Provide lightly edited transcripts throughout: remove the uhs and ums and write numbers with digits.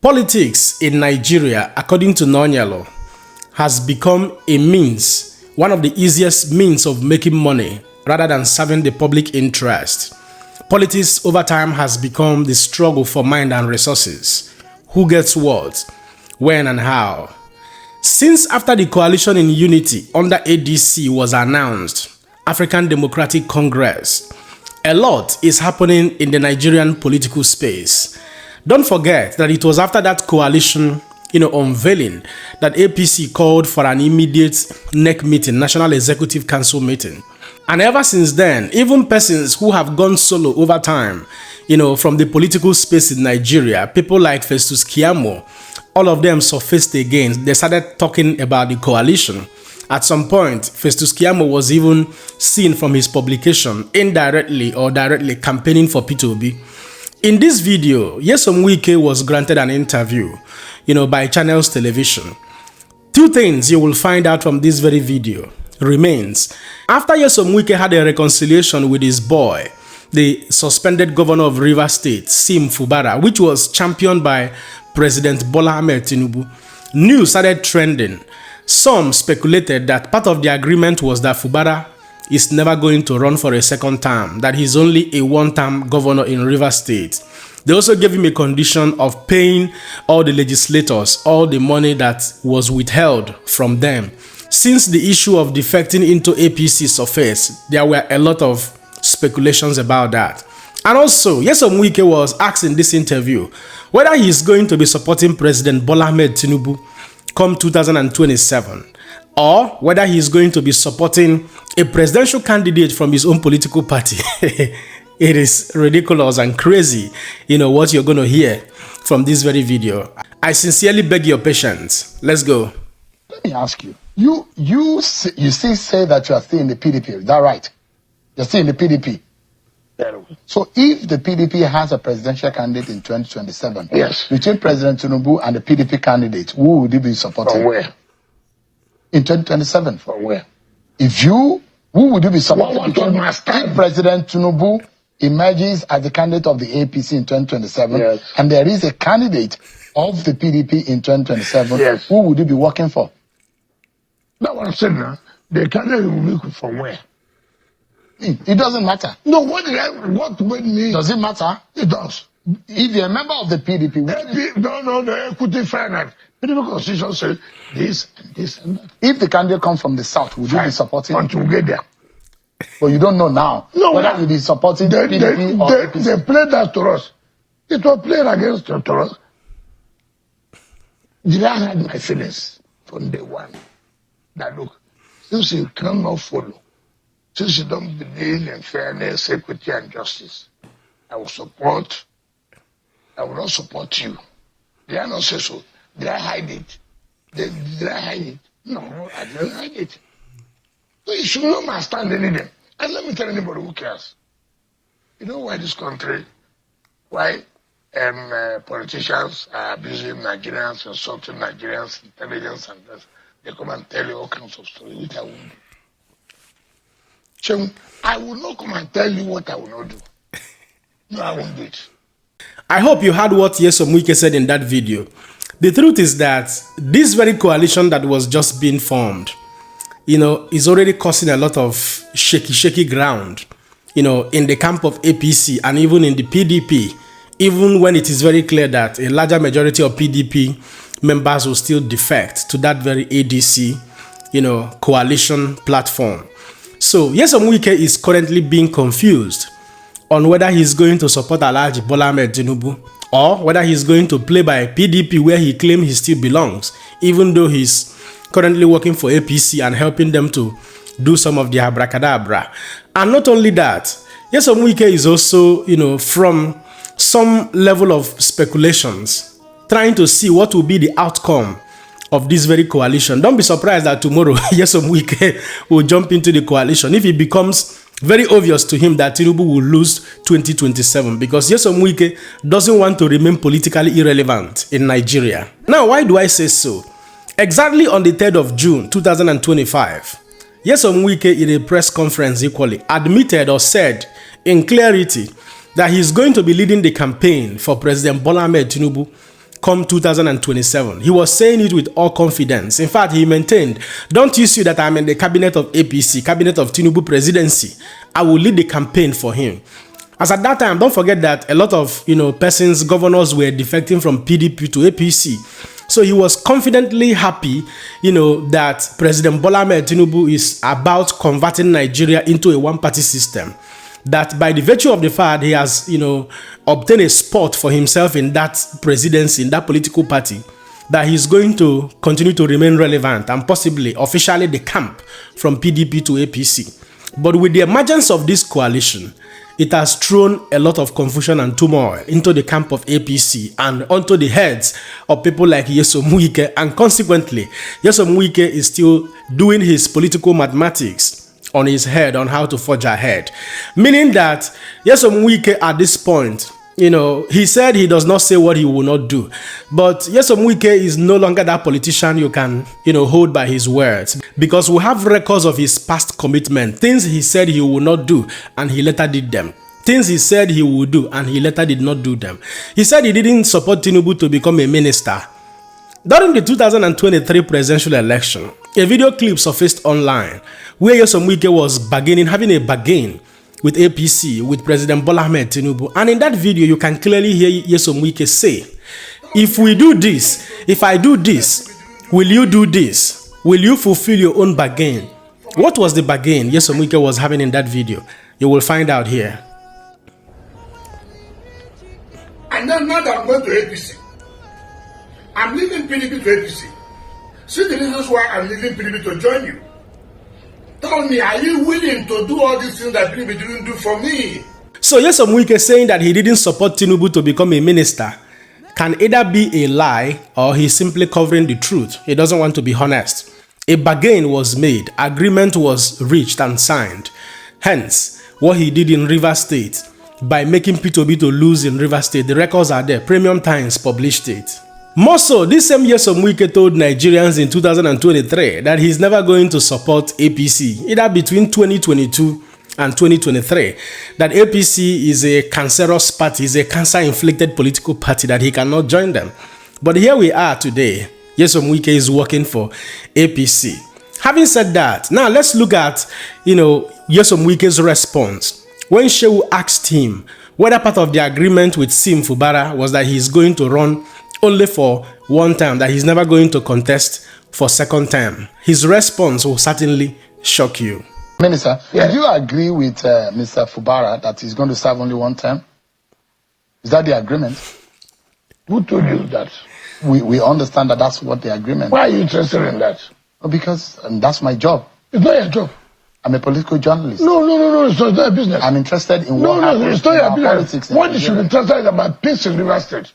Politics in Nigeria, according to Nonyalo, has become a means, one of the easiest means of making money rather than serving the public interest. Politics over time has become the struggle for mind and resources. Who gets what, when and how. Since after the coalition in unity under ADC was announced, African Democratic Congress, a lot is happening in the Nigerian political space. Don't forget that it was after that coalition, unveiling that APC called for an immediate NEC meeting, National Executive Council meeting. And ever since then, even persons who have gone solo over time, from the political space in Nigeria, people like Festus Keyamo, all of them surfaced again. They started talking about the coalition. At some point, Festus Keyamo was even seen from his publication indirectly or directly campaigning for P2B. In this video, Nyesom Wike was granted an interview, by Channels Television. Two things you will find out from this very video remains. After Nyesom Wike had a reconciliation with his boy, the suspended governor of Rivers State, Sim Fubara, which was championed by President Bola Ahmed Tinubu, news started trending. Some speculated that part of the agreement was that Fubara is never going to run for a second term, that he's only a one-term governor in Rivers State. They also gave him a condition of paying all the legislators all the money that was withheld from them. Since the issue of defecting into APC surfaced, there were a lot of speculations about that. And also, Nyesom Wike was asked in this interview whether he is going to be supporting President Bola Ahmed Tinubu come 2027, or whether he is going to be supporting a presidential candidate from his own political party. It is ridiculous and crazy, what you're going to hear from this very video. I sincerely beg your patience. Let's go. Let me ask you. You still say that you are still in the PDP. Is that right? You're still in the PDP. So if the PDP has a presidential candidate in 2027, yes, between President Tinubu and the PDP candidate, who would you be supporting? From where? In 2027. From where? Who would you be supporting? If President Tinubu emerges as the candidate of the APC in 2027, yes, and there is a candidate of the PDP in 2027, yes, who would you be working for? That's what I'm saying now. The candidate will be from where? It doesn't matter. No, what would mean? Does it matter? It does. If you're a member of the PDP, no, the equity finance. The constitution says this and this and that. If the candidate comes from the south, would you be supporting? Until we get there. But you don't know now whether you'll be supporting the PDP or APC. They played that to us. It was played against us. Did I have my feelings from day one? That look, since you cannot follow, since you don't believe in fairness, equity, and justice, I will not support you. Did I not say so? Did I hide it? Did I hide it? No, I didn't hide it. So you should know my standing in them. And let me tell anybody who cares. You know why this country, why politicians are abusing Nigerians, insulting Nigerians, intelligence, and this. They come and tell you all kinds of stories, which I won't do. So I will not come and tell you what I will not do. No, I won't do it. I hope you heard what Nyesom Wike said in that video. The truth is that this very coalition that was just being formed, is already causing a lot of shaky ground, in the camp of APC and even in the PDP, even when it is very clear that a larger majority of PDP members will still defect to that very ADC, coalition platform. So Nyesom Wike is currently being confused on whether he's going to support Alhaji Bola Ahmed Tinubu or whether he's going to play by PDP where he claims he still belongs, even though he's currently working for APC and helping them to do some of the abracadabra. And not only that, Nyesom Wike is also, from some level of speculations, trying to see what will be the outcome of this very coalition. Don't be surprised that tomorrow Nyesom Wike will jump into the coalition if it becomes very obvious to him that Tinubu will lose 2027, because Nyesom Wike doesn't want to remain politically irrelevant in Nigeria. Now, why do I say so? Exactly on the 3rd of June 2025, Nyesom Wike in a press conference equally admitted or said in clarity that he's going to be leading the campaign for President Bola Ahmed Tinubu come 2027. He was saying it with all confidence. In fact, he maintained, don't you see that I'm in the cabinet of APC, cabinet of Tinubu presidency? I will lead the campaign for him. As at that time, don't forget that a lot of, persons, governors were defecting from PDP to APC. So he was confidently happy, that President Bola Ahmed Tinubu is about converting Nigeria into a one-party system. That by the virtue of the fact he has, obtained a spot for himself in that presidency, in that political party, that he's going to continue to remain relevant and possibly officially decamp from PDP to APC. But with the emergence of this coalition, it has thrown a lot of confusion and turmoil into the camp of APC and onto the heads of people like Nyesom Wike, and consequently, Nyesom Wike is still doing his political mathematics on his head on how to forge ahead. Meaning that Nyesom Wike at this point, he said he does not say what he will not do. But Nyesom Wike is no longer that politician you can, hold by his words. Because we have records of his past commitment. Things he said he will not do and he later did them. Things he said he would do and he later did not do them. He said he didn't support Tinubu to become a minister. During the 2023 presidential election, a video clip surfaced online where Nyesom Wike was having a bargain with APC, with President Bola Ahmed Tinubu. And in that video, you can clearly hear Nyesom Wike say, if we do this, if I do this, will you do this? Will you fulfill your own bargain? What was the bargain Nyesom Wike was having in that video? You will find out here. And then now that I'm going to APC, I'm leaving PDP to APC. See the reasons why I'm leaving PDP to join you. Tell me, are you willing to do all these things that PDP didn't do for me? So Nyesom Wike saying that he didn't support Tinubu to become a minister can either be a lie or he's simply covering the truth. He doesn't want to be honest. A bargain was made, agreement was reached and signed. Hence, what he did in Rivers State by making P2B to lose in Rivers State, the records are there. Premium Times published it. More so, this same Nyesom Wike told Nigerians in 2023 that he's never going to support APC, either between 2022 and 2023, that APC is a cancerous party, is a cancer-inflicted political party, that he cannot join them. But here we are today. Nyesom Wike is working for APC. Having said that, now let's look at, Nyesom Wike's response. When Shehu asked him whether part of the agreement with Fubara was that he's going to run only for one term, that he's never going to contest for second term, his response will certainly shock you. Minister, do you agree with Mr. Fubara that he's going to serve only one term? Is that the agreement? Who told you that? We understand that that's what the agreement. Why are you interested in that? Because that's my job. It's not your job. I'm a political journalist. No, it's not your business. I'm interested in what happens it's not your business. Politics. What you should be interested in about peace in Rivers State.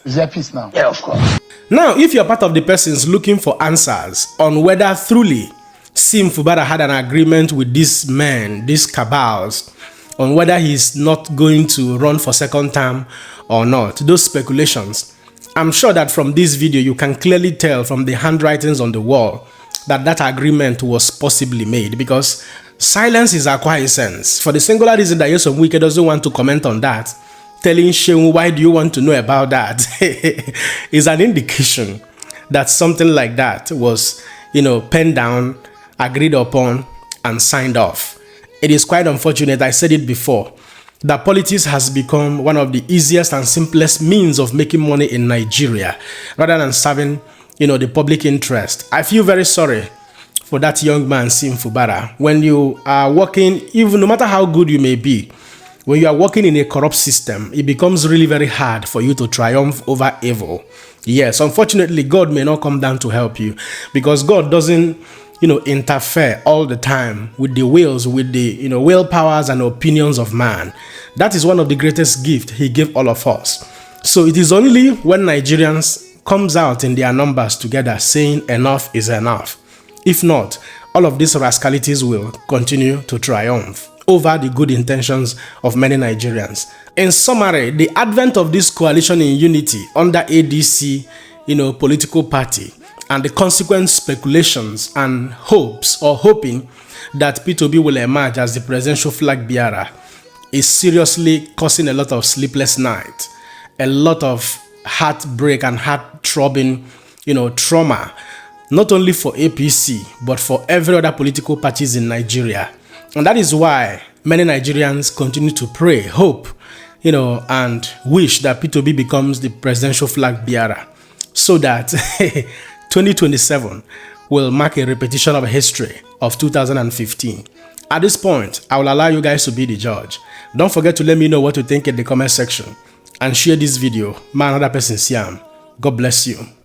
Is there peace now? Yeah, of course. Now, if you're part of the persons looking for answers on whether truly Fubara had an agreement with these men, these cabals, on whether he's not going to run for second term or not, those speculations, I'm sure that from this video you can clearly tell from the handwritings on the wall that that agreement was possibly made, because silence is acquiescence. For the singular reason that Nyesom Wike doesn't want to comment on that, telling Shehu, why do you want to know about that, is an indication that something like that was, penned down, agreed upon, and signed off. It is quite unfortunate, I said it before, that politics has become one of the easiest and simplest means of making money in Nigeria, rather than serving, the public interest. I feel very sorry for that young man, Fubara. When you are working, even no matter how good you may be, when you are working in a corrupt system, it becomes really very hard for you to triumph over evil. Yes, unfortunately, God may not come down to help you, because God doesn't, interfere all the time with the wills, with the, will powers and opinions of man. That is one of the greatest gifts he gave all of us. So it is only when Nigerians comes out in their numbers together saying enough is enough. If not, all of these rascalities will continue to triumph over the good intentions of many Nigerians. In summary, the advent of this coalition in unity under ADC, political party, and the consequent speculations and hopes or hoping that P2B will emerge as the presidential flag bearer is seriously causing a lot of sleepless nights, a lot of heartbreak and heart-throbbing, trauma, not only for APC, but for every other political parties in Nigeria. And that is why many Nigerians continue to pray, hope, and wish that P2B becomes the presidential flag bearer, so that 2027 will mark a repetition of history of 2015. At this point, I will allow you guys to be the judge. Don't forget to let me know what you think in the comment section and share this video. Man, another person, Siam. God bless you.